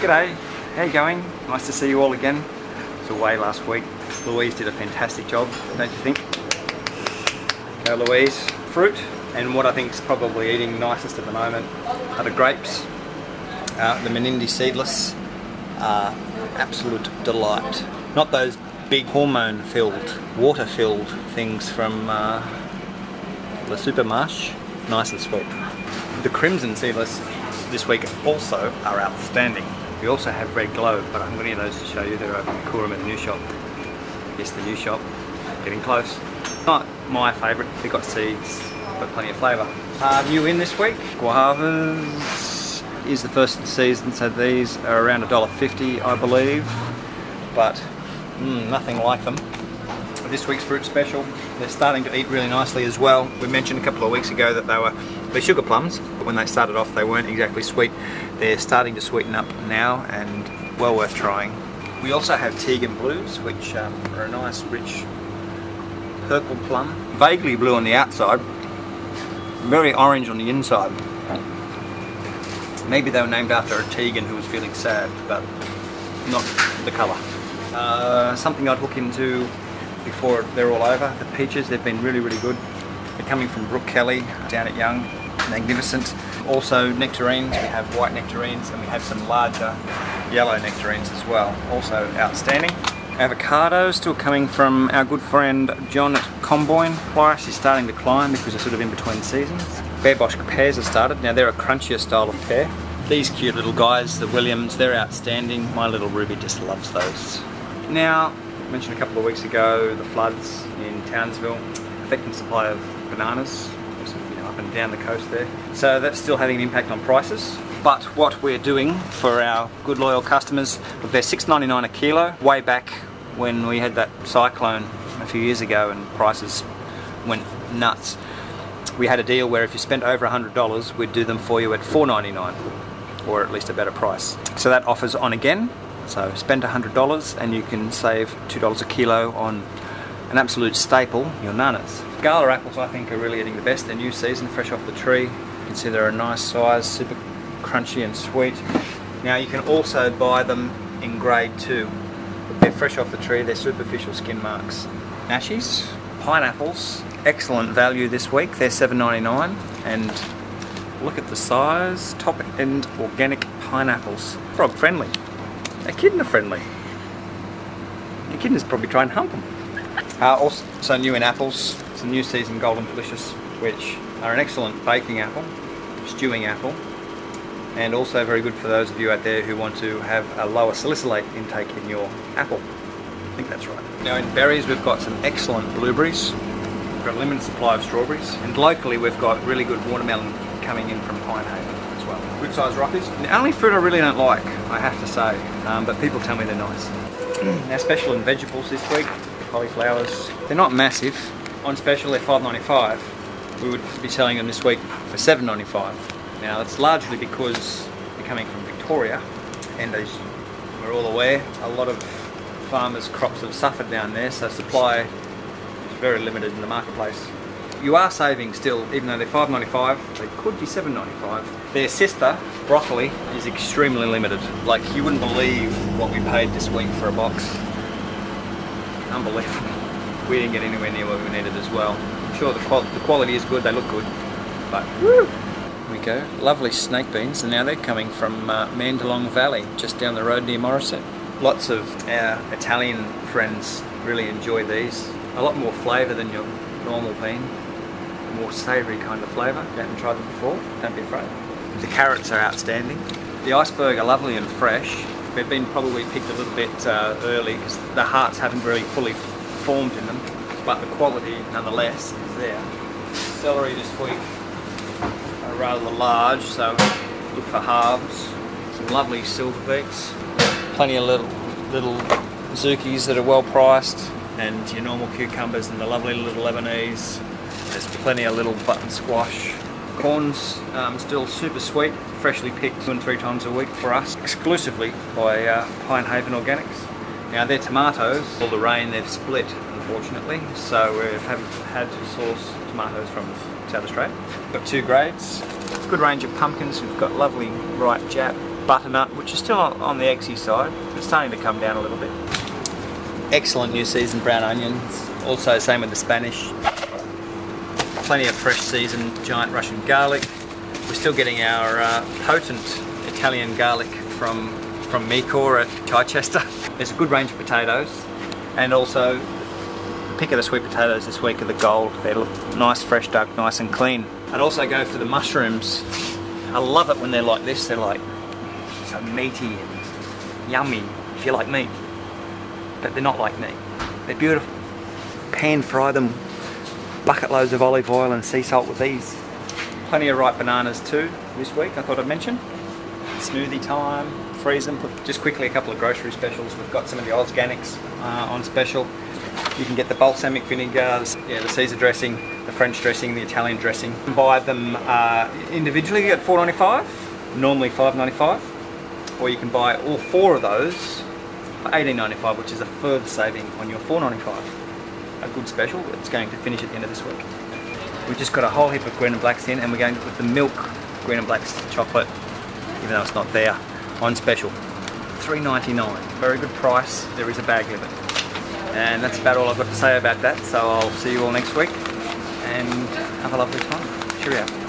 G'day, how you going? Nice to see you all again. I was away last week. Louise did a fantastic job, don't you think? Go Louise. Fruit, and what I think is probably eating nicest at the moment are the grapes. The Menindee seedless are absolute delight. Not those big hormone-filled, water-filled things from the supermarsh. Nice and sweet. The crimson seedless this week also are outstanding. We also have red glow, but I haven't got any of those to show you. They're open in Coolroom at the new shop. Yes, the new shop. Getting close. Not my favourite. They've got seeds, but plenty of flavour. New in this week, guavas is the first of the season, so these are around $1.50 I believe, but nothing like them. This week's fruit special, they're starting to eat really nicely as well. We mentioned a couple of weeks ago that they're sugar plums, but when they started off they weren't exactly sweet. They're starting to sweeten up now and well worth trying. We also have Tegan Blues, which are a nice rich purple plum. Vaguely blue on the outside, very orange on the inside. Maybe they were named after a Tegan who was feeling sad, but not the colour. Something I'd hook into before they're all over, the peaches. They've been really good. They're coming from Brooke Kelly down at Young. Magnificent. Also nectarines, we have white nectarines and we have some larger yellow nectarines as well. Also outstanding. Avocados still coming from our good friend John at Comboyne. Price is starting to climb because they're sort of in between seasons. Bear Bosch pears have started. Now they're a crunchier style of pear. These cute little guys, the Williams, they're outstanding. My little Ruby just loves those. Now, I mentioned a couple of weeks ago the floods in Townsville affecting supply of bananas, up and down the coast there. So that's still having an impact on prices. But what we're doing for our good loyal customers, look, they're $6.99 a kilo. Way back when we had that cyclone a few years ago and prices went nuts, we had a deal where if you spent over $100, we'd do them for you at $4.99, or at least a better price. So that offer's on again. So spend $100 and you can save $2 a kilo on an absolute staple, your nanas. Gala apples I think are really getting the best. They're new season, fresh off the tree. You can see they're a nice size, super crunchy and sweet. Now you can also buy them in grade 2. They're fresh off the tree, they're superficial skin marks. Nashies, pineapples, excellent value this week. They're $7.99 and look at the size, top end organic pineapples. Frog friendly. Echidna friendly. Echidna's probably try and hump them. Also new in apples, some new season Golden Delicious, which are an excellent baking apple, stewing apple, and also very good for those of you out there who want to have a lower salicylate intake in your apple. I think that's right. Now in berries we've got some excellent blueberries, we've got a limited supply of strawberries, and locally we've got really good watermelon coming in from Pinehaven as well. Good size rockies. The only fruit I really don't like, I have to say, but people tell me they're nice. Now special in vegetables this week, cauliflowers. They're not massive. On special they're $5.95. We would be selling them this week for $7.95. Now that's largely because they're coming from Victoria, and as we're all aware, a lot of farmers' crops have suffered down there, so supply is very limited in the marketplace. You are saving still, even though they're $5.95, they could be $7.95. Their sister, broccoli, is extremely limited. Like, you wouldn't believe what we paid this week for a box. Unbelievable. We didn't get anywhere near what we needed as well. I'm sure the quality is good, they look good, but woo! Here we go. Lovely snake beans, and now they're coming from Mandalong Valley, just down the road near Morisset. Lots of our Italian friends really enjoy these. A lot more flavour than your normal bean. A more savoury kind of flavour. If you haven't tried them before, don't be afraid. The carrots are outstanding. The iceberg are lovely and fresh. They've been probably picked a little bit early because the hearts haven't really fully formed in them, but the quality nonetheless is there. Celery this week are rather large, so look for halves. Some lovely silver beets. Plenty of little zukis that are well priced, and your normal cucumbers and the lovely little Lebanese. There's plenty of little button squash. Corn's still super sweet, freshly picked 2 and 3 times a week for us, exclusively by Pinehaven Organics. Now their tomatoes, all the rain, they've split unfortunately, so we haven't had to source tomatoes from South Australia. We've got 2 grades, good range of pumpkins. We've got lovely ripe Jap, butternut, which is still on the eggsy side. It's starting to come down a little bit. Excellent new season brown onions. Also same with the Spanish. Plenty of fresh seasoned giant Russian garlic. We're still getting our potent Italian garlic from Micor at Chichester. There's a good range of potatoes, and also the pick of the sweet potatoes this week are the gold. They look nice, fresh, dug, nice and clean. I'd also go for the mushrooms. I love it when they're like this. They're like so meaty and yummy if you like meat, but they're not like meat. They're beautiful. Pan fry them, bucket loads of olive oil and sea salt with these. Plenty of ripe bananas too this week, I thought I'd mention. Smoothie time, freeze them. Just quickly, a couple of grocery specials. We've got some of the organics on special. You can get the balsamic vinegar, the Caesar dressing, the French dressing, the Italian dressing. You can buy them individually at $4.95, normally $5.95, or you can buy all 4 of those for $18.95, which is a further saving on your $4.95. A good special. It's going to finish at the end of this week. We've just got a whole heap of green and blacks in, and we're going to put the milk green and blacks chocolate, even though it's not there, on special. $3.99. Very good price. There is a bag limit. And that's about all I've got to say about that. So I'll see you all next week, and have a lovely time. Cheerio.